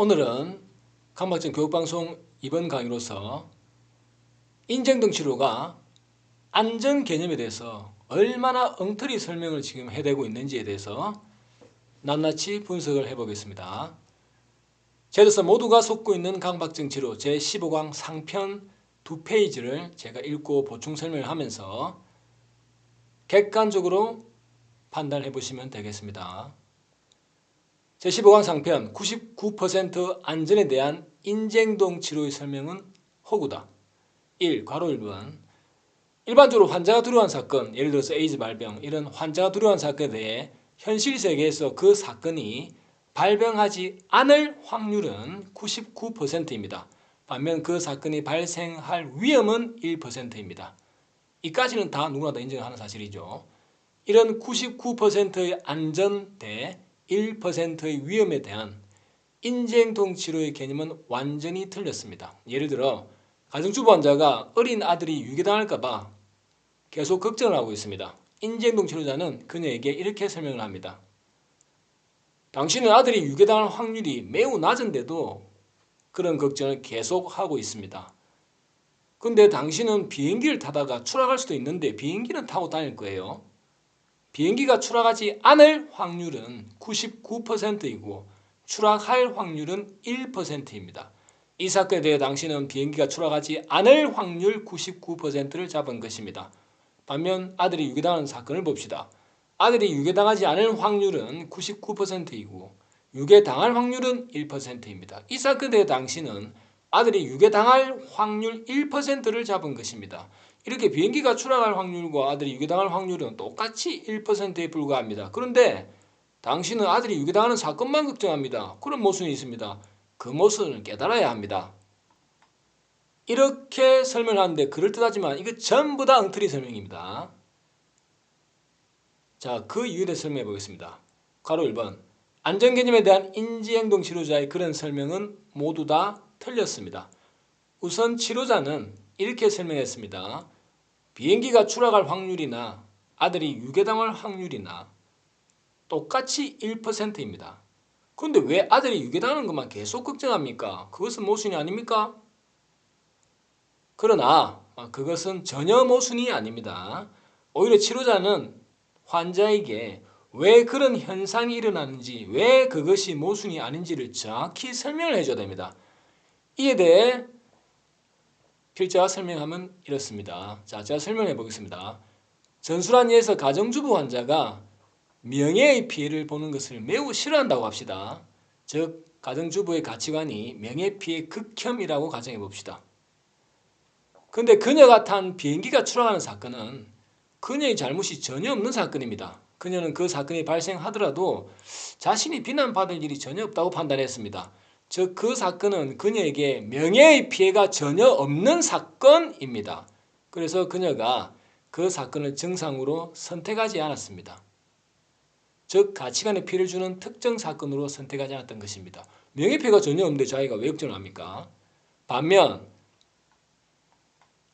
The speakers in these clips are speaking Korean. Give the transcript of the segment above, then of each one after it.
오늘은 강박증 교육방송 이번 강의로서 인정등 치료가 안전 개념에 대해서 얼마나 엉터리 설명을 지금 해대고 있는지에 대해서 낱낱이 분석을 해보겠습니다. 제로서 모두가 속고 있는 강박증 치료 제15강 상편 2페이지를 제가 읽고 보충 설명을 하면서 객관적으로 판단해 보시면 되겠습니다. 제15강 상편 99% 안전에 대한 인정동 치료의 설명은 허구다. 1. 괄호 1번 일반적으로 환자가 두려워한 사건, 예를 들어서 에이즈 발병, 이런 환자가 두려워한 사건에 대해 현실 세계에서 그 사건이 발병하지 않을 확률은 99%입니다. 반면 그 사건이 발생할 위험은 1%입니다. 이까지는 다 누구나 다 인정하는 사실이죠. 이런 99%의 안전 대 1%의 위험에 대한 인정동 치료의 개념은 완전히 틀렸습니다. 예를 들어 가정주부 환자가 어린 아들이 유괴당할까봐 계속 걱정을 하고 있습니다. 인정동 치료자는 그녀에게 이렇게 설명을 합니다. 당신은 아들이 유괴당할 확률이 매우 낮은데도 그런 걱정을 계속하고 있습니다. 근데 당신은 비행기를 타다가 추락할 수도 있는데 비행기는 타고 다닐 거예요. 비행기가 추락하지 않을 확률은 99%이고 추락할 확률은 1%입니다. 이 사건에 대해 당신은 비행기가 추락하지 않을 확률 99%를 잡은 것입니다. 반면 아들이 유괴당하는 사건을 봅시다. 아들이 유괴당하지 않을 확률은 99%이고 유괴당할 확률은 1%입니다. 이 사건에 대해 당신은 아들이 유괴당할 확률 1%를 잡은 것입니다. 이렇게 비행기가 추락할 확률과 아들이 유괴당할 확률은 똑같이 1%에 불과합니다. 그런데 당신은 아들이 유괴당하는 사건만 걱정합니다. 그런 모순이 있습니다. 그 모순을 깨달아야 합니다. 이렇게 설명하는데 그럴듯하지만 이거 전부 다 엉터리 설명입니다. 자, 그 이유에 대해 설명해 보겠습니다. 괄호 1번 안전개념에 대한 인지행동 치료자의 그런 설명은 모두 다 틀렸습니다. 우선 치료자는 이렇게 설명했습니다. 비행기가 추락할 확률이나 아들이 유괴당할 확률이나 똑같이 1%입니다. 그런데 왜 아들이 유괴당하는 것만 계속 걱정합니까? 그것은 모순이 아닙니까? 그러나 그것은 전혀 모순이 아닙니다. 오히려 치료자는 환자에게 왜 그런 현상이 일어나는지, 왜 그것이 모순이 아닌지를 정확히 설명을 해줘야 됩니다. 이에 대해 필자가 설명하면 이렇습니다. 자, 제가 설명해 보겠습니다. 전술한 예에서 가정주부 환자가 명예의 피해를 보는 것을 매우 싫어한다고 합시다. 즉 가정주부의 가치관이 명예피해 극혐이라고 가정해 봅시다. 근데 그녀가 탄 비행기가 추락하는 사건은 그녀의 잘못이 전혀 없는 사건입니다. 그녀는 그 사건이 발생하더라도 자신이 비난받을 일이 전혀 없다고 판단했습니다. 즉 그 사건은 그녀에게 명예의 피해가 전혀 없는 사건입니다. 그래서 그녀가 그 사건을 정상으로 선택하지 않았습니다. 즉 가치관에 피해를 주는 특정 사건으로 선택하지 않았던 것입니다. 명예피해가 전혀 없는데 자기가 왜 걱정을 합니까? 반면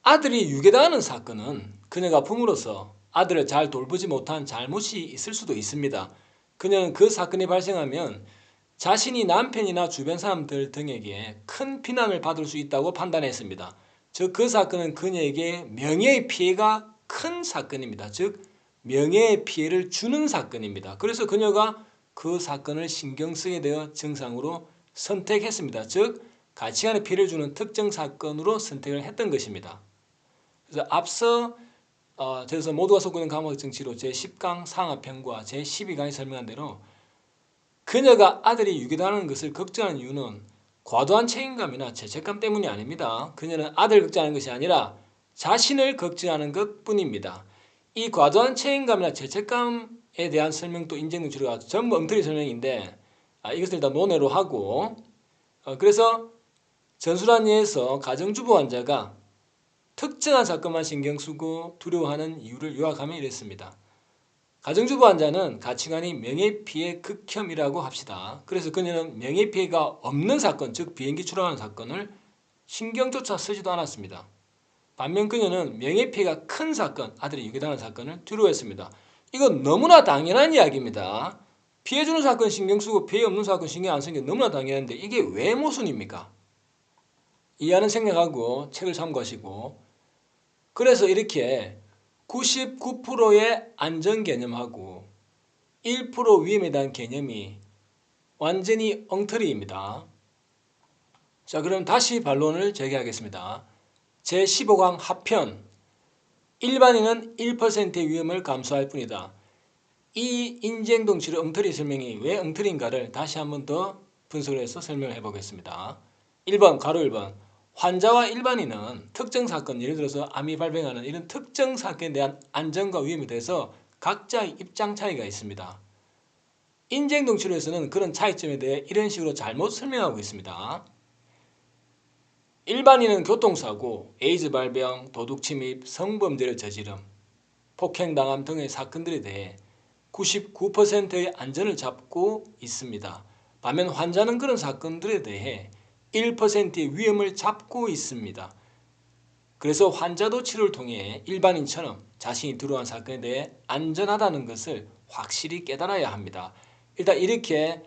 아들이 유괴당하는 사건은 그녀가 부모로서 아들을 잘 돌보지 못한 잘못이 있을 수도 있습니다. 그녀는 그 사건이 발생하면 자신이 남편이나 주변 사람들 등에게 큰 비난을 받을 수 있다고 판단했습니다. 즉 그 사건은 그녀에게 명예의 피해가 큰 사건입니다. 즉 명예의 피해를 주는 사건입니다. 그래서 그녀가 그 사건을 신경 쓰게 되어 정상으로 선택했습니다. 즉 가치관에 피해를 주는 특정 사건으로 선택을 했던 것입니다. 그래서 앞서 제가 모두가 속고 있는 강박증 치료 제10강 상하편과 제12강에 설명한 대로 그녀가 아들이 유괴당하는 것을 걱정하는 이유는 과도한 책임감이나 죄책감 때문이 아닙니다. 그녀는 아들을 걱정하는 것이 아니라 자신을 걱정하는 것뿐입니다. 이 과도한 책임감이나 죄책감에 대한 설명도 인정동 치료가 전부 엉터리 설명인데 이것을 다 논외로 하고 그래서 전술한 예에서 가정주부 환자가 특정한 사건만 신경 쓰고 두려워하는 이유를 요약하면 이랬습니다. 가정주부 환자는 가치관이 명예피해 극혐이라고 합시다. 그래서 그녀는 명예피해가 없는 사건, 즉 비행기 추락하는 사건을 신경조차 쓰지도 않았습니다. 반면 그녀는 명예피해가 큰 사건, 아들이 유괴당하는 사건을 두려워했습니다. 이건 너무나 당연한 이야기입니다. 피해 주는 사건 신경 쓰고 피해 없는 사건 신경 안 쓰는 게 너무나 당연한데 이게 왜 모순입니까? 이해하는 생각하고 책을 참고하시고, 그래서 이렇게 99%의 안전 개념하고 1% 위험에 대한 개념이 완전히 엉터리입니다. 자, 그럼 다시 반론을 제기하겠습니다. 제15강 하편, 일반인은 1%의 위험을 감수할 뿐이다. 이 인지행동 치료 엉터리 설명이 왜 엉터리인가를 다시 한 번 더 분석을 해서 설명을 해보겠습니다. 1번, 가로 1번. 환자와 일반인은 특정 사건, 예를 들어서 암이 발병하는 이런 특정 사건에 대한 안전과 위험에 대해서 각자의 입장 차이가 있습니다. 인지행동 치료에서는 그런 차이점에 대해 이런 식으로 잘못 설명하고 있습니다. 일반인은 교통사고, 에이즈 발병, 도둑침입, 성범죄를 저지름, 폭행당함 등의 사건들에 대해 99%의 안전을 잡고 있습니다. 반면 환자는 그런 사건들에 대해 1%의 위험을 잡고 있습니다. 그래서 환자도 치료를 통해 일반인처럼 자신이 들어간 사건에 대해 안전하다는 것을 확실히 깨달아야 합니다. 일단 이렇게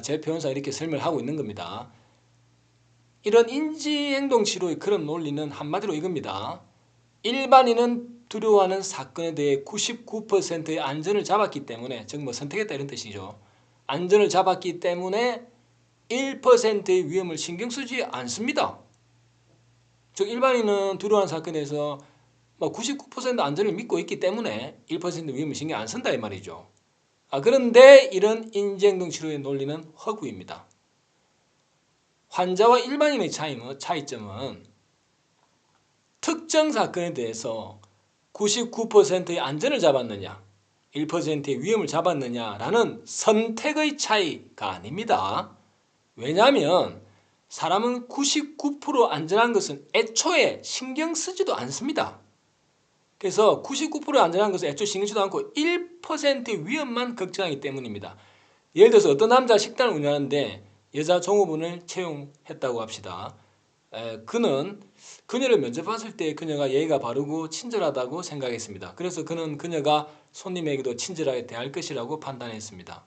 제 변호사 이렇게 설명을 하고 있는 겁니다. 이런 인지행동치료의 그런 논리는 한마디로 이겁니다. 일반인은 두려워하는 사건에 대해 99%의 안전을 잡았기 때문에, 즉 뭐 선택했다 이런 뜻이죠. 안전을 잡았기 때문에 1%의 위험을 신경 쓰지 않습니다. 즉 일반인은 두려워하는 사건에 대해서 99% 안전을 믿고 있기 때문에 1% 위험을 신경 안 쓴다 이 말이죠. 그런데 이런 인지행동 치료의 논리는 허구입니다. 환자와 일반인의 차이점은 특정 사건에 대해서 99%의 안전을 잡았느냐, 1%의 위험을 잡았느냐라는 선택의 차이가 아닙니다. 왜냐하면 사람은 99% 안전한 것은 애초에 신경 쓰지도 않습니다. 그래서 99% 안전한 것을 애초에 신경 쓰지도 않고 1%의 위험만 걱정하기 때문입니다. 예를 들어서 어떤 남자가 식당을 운영하는데 여자 종업원을 채용했다고 합시다. 그는 그녀를 면접했을 때 그녀가 예의가 바르고 친절하다고 생각했습니다. 그래서 그는 그녀가 손님에게도 친절하게 대할 것이라고 판단했습니다.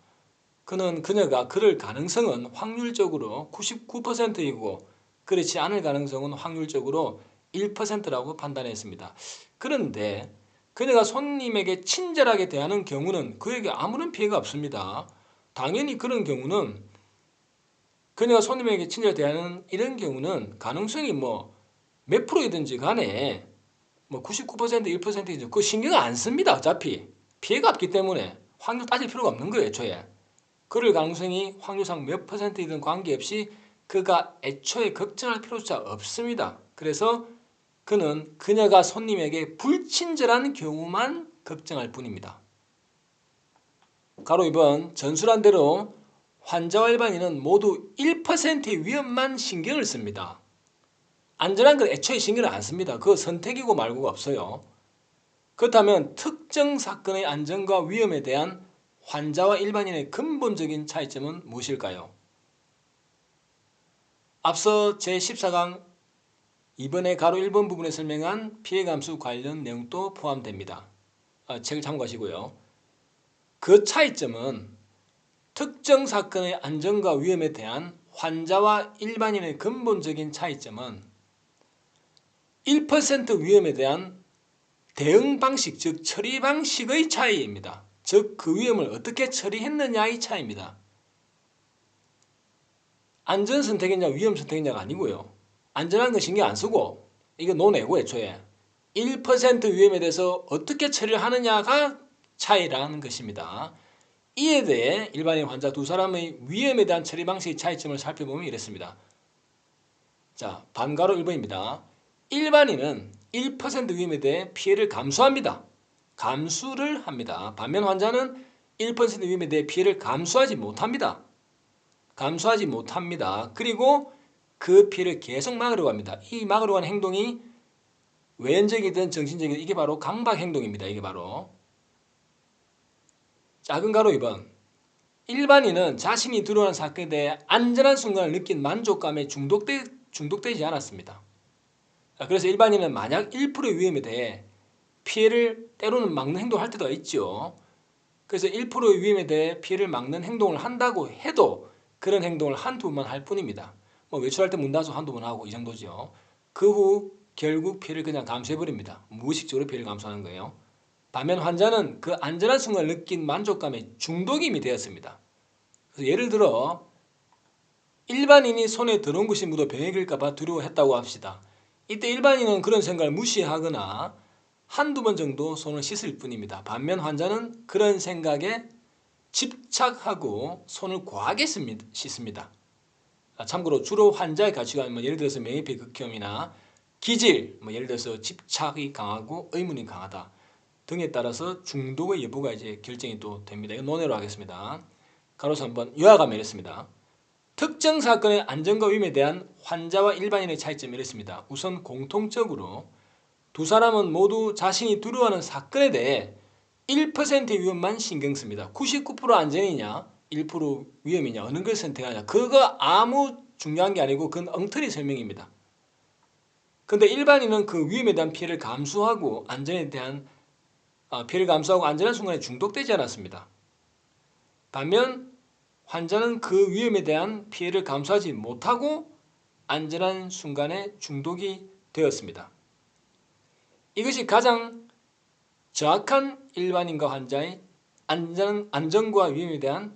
그녀가 그럴 가능성은 확률적으로 99%이고 그렇지 않을 가능성은 확률적으로 1%라고 판단했습니다. 그런데 그녀가 손님에게 친절하게 대하는 경우는 그에게 아무런 피해가 없습니다. 당연히 그런 경우는 그녀가 손님에게 친절하게 대하는 이런 경우는 가능성이 몇 프로이든지 간에 99% 1%이죠. 그거 신경 안 씁니다. 어차피 피해가 없기 때문에 확률 따질 필요가 없는 거예요. 애초에 그럴 가능성이 확률상 몇 %이든 관계없이 그가 애초에 걱정할 필요조차 없습니다. 그래서 그는 그녀가 손님에게 불친절한 경우만 걱정할 뿐입니다. 가로 2번 전술한 대로 환자와 일반인은 모두 1%의 위험만 신경을 씁니다. 안전한 건 애초에 신경을 안 씁니다. 그거 선택이고 말고가 없어요. 그렇다면 특정 사건의 안전과 위험에 대한 환자와 일반인의 근본적인 차이점은 무엇일까요? 앞서 제14강 2번의 가로 1번 부분에 설명한 피해감수 관련 내용도 포함됩니다. 책을 참고하시고요. 그 차이점은 특정 사건의 안전과 위험에 대한 환자와 일반인의 근본적인 차이점은 1% 위험에 대한 대응 방식, 즉 처리 방식의 차이입니다. 즉 그 위험을 어떻게 처리했느냐의 차이입니다. 안전 선택이냐 위험 선택이냐가 아니고요. 안전한 건 신경 안 쓰고 이거 논외고 애초에 1% 위험에 대해서 어떻게 처리를 하느냐가 차이라는 것입니다. 이에 대해 일반인 환자 두 사람의 위험에 대한 처리 방식의 차이점을 살펴보면 이렇습니다. 자, 반가로 1번입니다. 일반인은 1% 위험에 대해 피해를 감수합니다. 감수를 합니다. 반면 환자는 1% 위험에 대해 피해를 감수하지 못합니다. 감수하지 못합니다. 그리고 그 피해를 계속 막으려고 합니다. 이 막으려고 하는 행동이 외연적이든 정신적이든 이게 바로 강박 행동입니다. 이게 바로 작은 가로 2번 일반인은 자신이 두려워하는 사건에 대해 안전한 순간을 느낀 만족감에 중독되지 않았습니다. 그래서 일반인은 만약 1%의 위험에 대해 피해를 때로는 막는 행동을 할 때도 있죠. 그래서 1%의 위험에 대해 피해를 막는 행동을 한다고 해도 그런 행동을 한두 번만 할 뿐입니다. 뭐 외출할 때 문 닫아서 한두 번 하고 이 정도죠. 그 후 결국 피해를 그냥 감수해버립니다. 무의식적으로 피해를 감수하는 거예요. 반면 환자는 그 안전한 순간을 느낀 만족감에 중독이 이미 되었습니다. 그래서 예를 들어 일반인이 손에 들어온 것이 묻어 병에 걸릴까봐 두려워했다고 합시다. 이때 일반인은 그런 생각을 무시하거나 한두 번 정도 손을 씻을 뿐입니다. 반면 환자는 그런 생각에 집착하고 손을 과하게 씻습니다. 참고로 주로 환자의 가치관은 예를 들어서 명예피 극혐이나 기질, 예를 들어서 집착이 강하고 의문이 강하다 등에 따라서 중독의 여부가 이제 결정이 또 됩니다. 이건 논외로 하겠습니다. 가로서 한번 요약하면 이렇습니다. 특정 사건의 안전과 위험에 대한 환자와 일반인의 차이점이 이렇습니다. 우선 공통적으로 두 사람은 모두 자신이 두려워하는 사건에 대해 1%의 위험만 신경 씁니다. 99% 안전이냐 1% 위험이냐 어느 걸 선택하냐 그거 아무 중요한 게 아니고 그건 엉터리 설명입니다. 근데 일반인은 그 위험에 대한 피해를 감수하고 피해를 감수하고 안전한 순간에 중독되지 않았습니다. 반면 환자는 그 위험에 대한 피해를 감수하지 못하고 안전한 순간에 중독이 되었습니다. 이것이 가장 정확한 일반인과 환자의 안전과 위험에 대한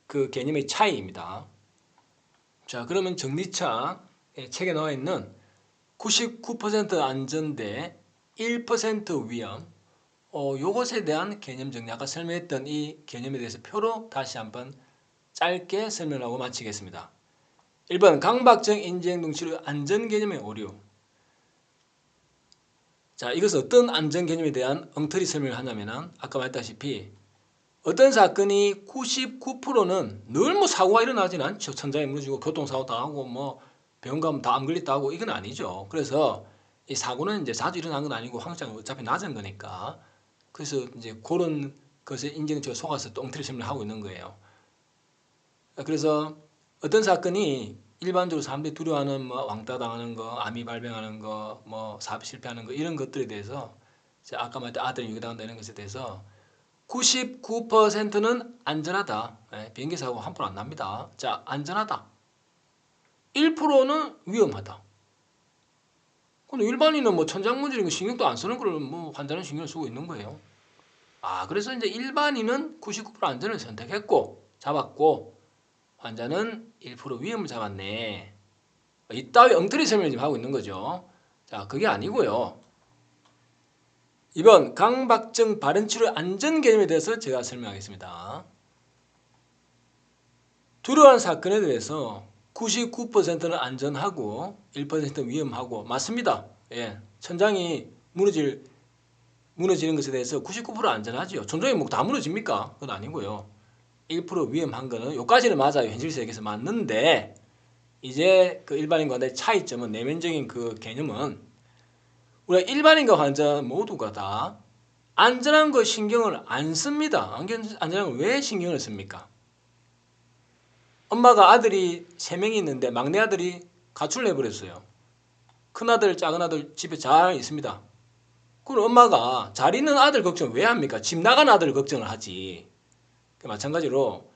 그 개념의 차이입니다. 자, 그러면 정리차 책에 나와 있는 99% 안전 대 1% 위험 요것에 대한 개념 정리 아까 설명했던 이 개념에 대해서 표로 다시 한번 짧게 설명하고 마치겠습니다. 1번 강박증 인지행동 치료 안전 개념의 오류. 자, 이것은 어떤 안전 개념에 대한 엉터리 설명을 하냐면 아까 말했다시피 어떤 사건이 99%는 늘 사고가 일어나지는 않죠. 천장이 무너지고 교통사고 당하고 병원 가면 다 암 걸렸다 하고 이건 아니죠. 그래서 이 사고는 이제 자주 일어나는 건 아니고 확률이 어차피 낮은 거니까 그래서 이제 그런 것에 인지행동치료가 속아서 또 엉터리 설명을 하고 있는 거예요. 그래서 어떤 사건이 일반적으로 사람들이 두려워하는 왕따 당하는 거, 암이 발병하는 거, 사업 실패하는 거 이런 것들에 대해서 아까 말했던 아들이 유괴당한다 이런 것에 대해서 99%는 안전하다. 비행기 사고 함부로 안 납니다. 자, 안전하다. 1%는 위험하다. 근데 일반인은 천장 문지르는 거 신경도 안 쓰는 걸 환자는 신경을 쓰고 있는 거예요. 그래서 이제 일반인은 99% 안전을 선택했고 잡았고 환자는 1% 위험을 잡았네. 이따위 엉터리 설명을 지금 하고 있는 거죠. 자, 그게 아니고요. 이번 강박증 발현치료 안전 개념에 대해서 제가 설명하겠습니다. 두려워하는 사건에 대해서 99%는 안전하고 1%는 위험하고 맞습니다. 예, 천장이 무너지는 것에 대해서 99% 안전하죠. 천장이 다 무너집니까? 그건 아니고요. 1% 위험한 거는 여기까지는 맞아요. 현실 세계에서 맞는데 이제 그 일반인과 환자의 차이점은 내면적인 그 개념은 우리가 일반인과 환자 모두가 다 안전한 거 신경을 안 씁니다. 안전한 거 왜 신경을 씁니까? 엄마가 아들이 3명이 있는데 막내 아들이 가출을 해버렸어요. 큰아들, 작은아들 집에 잘 있습니다. 그럼 엄마가 잘 있는 아들 걱정 왜 합니까? 집 나간 아들 걱정을 하지. 마찬가지로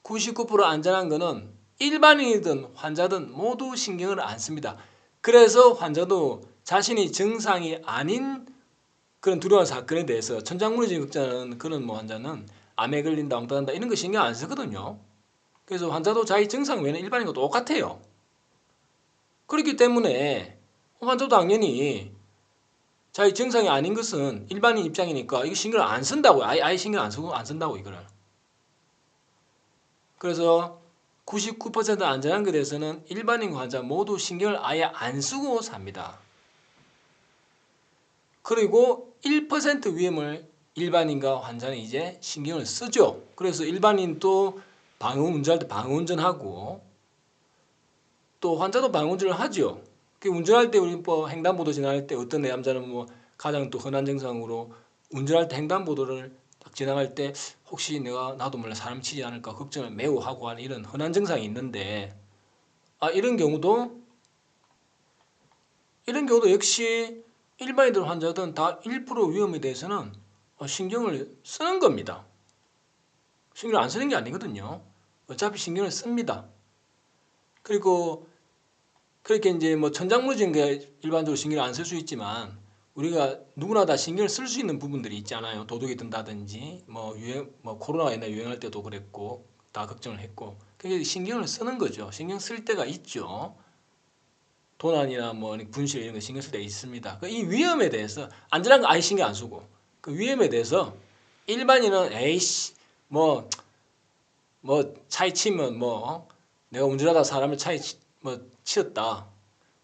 99% 안전한 거는 일반인이든 환자든 모두 신경을 안 씁니다. 그래서 환자도 자신이 정상이 아닌 그런 두려운 사건에 대해서 천장 무너지는 걱정하는 그런 환자는 암에 걸린다, 왕따 난다 이런 거 신경 안 쓰거든요. 그래서 환자도 자기 정상 외에는 일반인과 똑같아요. 그렇기 때문에 환자도 당연히 자기 정상이 아닌 것은 일반인 입장이니까 이거 신경을 안 쓴다고요. 아예 신경 안 쓴다고 이거를. 그래서 99% 안전한 것에 대해서는 일반인과 환자 모두 신경을 아예 안 쓰고 삽니다. 그리고 1% 위험을 일반인과 환자는 이제 신경을 쓰죠. 그래서 일반인도 운전할 때 방해운전하고 또 환자도 방해운전을 하죠. 운전할 때 우리 횡단보도 지나갈 때 어떤 내담자는 가장 또 흔한 증상으로 운전할 때 횡단보도를 딱 지나갈 때 혹시 나도 몰라 사람 치지 않을까 걱정을 매우 하고 하는 이런 흔한 증상이 있는데 이런 경우도 역시 일반인들 환자든 다 1% 위험에 대해서는 신경을 쓰는 겁니다. 신경을 안 쓰는 게 아니거든요. 어차피 신경을 씁니다. 그리고 그렇게 이제 뭐 천장무지인 게 일반적으로 신경을 안 쓸 수 있지만 우리가 누구나 다 신경을 쓸 수 있는 부분들이 있잖아요. 도둑이 든다든지 뭐 코로나가 옛날 유행할 때도 그랬고 다 걱정을 했고 그게 신경을 쓰는 거죠. 신경 쓸 때가 있죠. 도난이나 뭐 분실 이런 거 신경 쓸 때 있습니다. 이 위험에 대해서 안전한 거 아예 신경 안 쓰고 그 위험에 대해서 일반인은 에이씨 뭐 차에 치면 내가 운전하다 사람을 차에 치였다.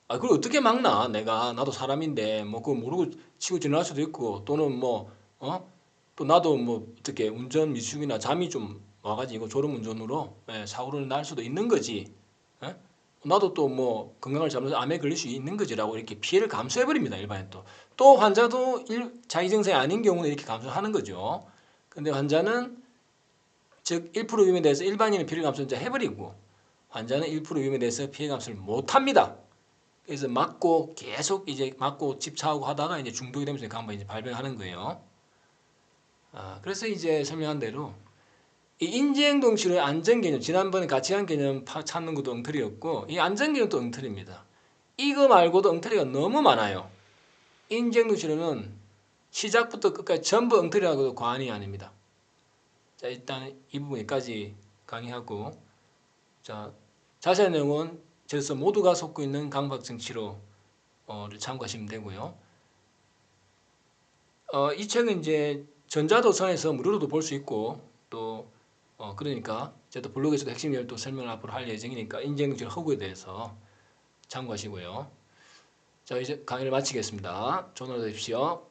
그걸 어떻게 막나? 나도 사람인데 그걸 모르고 치고 지나갈 수도 있고 또는 또 나도 어떻게 운전 미숙이나 잠이 좀 와가지고 졸음 운전으로 사고를 날 수도 있는 거지. 예? 나도 또 건강을 잘못해서 암에 걸릴 수 있는 거지라고 이렇게 피해를 감수해 버립니다. 일반인 또 환자도 자기 증상이 아닌 경우는 이렇게 감수하는 거죠. 근데 환자는 즉 1% 위험에 대해서 일반인은 피해 감수를 해버리고 환자는 1% 위험에 대해서 피해 감수를 못합니다. 그래서 계속 이제 맞고 집착하고 하다가 이제 중독이 되면서 간혹 이제 발병하는 거예요. 그래서 이제 설명한 대로 이 인지행동 치료의 안전 개념, 지난번에 같이 한 개념 찾는 것도 엉터리였고 이 안전 개념도 엉터리입니다. 이거 말고도 엉터리가 너무 많아요. 인지행동 치료는 시작부터 끝까지 전부 엉터리라고도 과언이 아닙니다. 자, 일단 이 부분까지 강의하고 자, 자세한 내용은 그래서 모두가 속고 있는 강박증 치료를 참고하시면 되고요. 이 책은 이제 전자도서관에서 무료로도 볼 수 있고 또 그러니까 제가 또 블로그에서도 핵심 내용을 또 설명을 앞으로 할 예정이니까 인지행동 허구에 대해서 참고하시고요. 자, 이제 강의를 마치겠습니다. 좋은 하루 되십시오.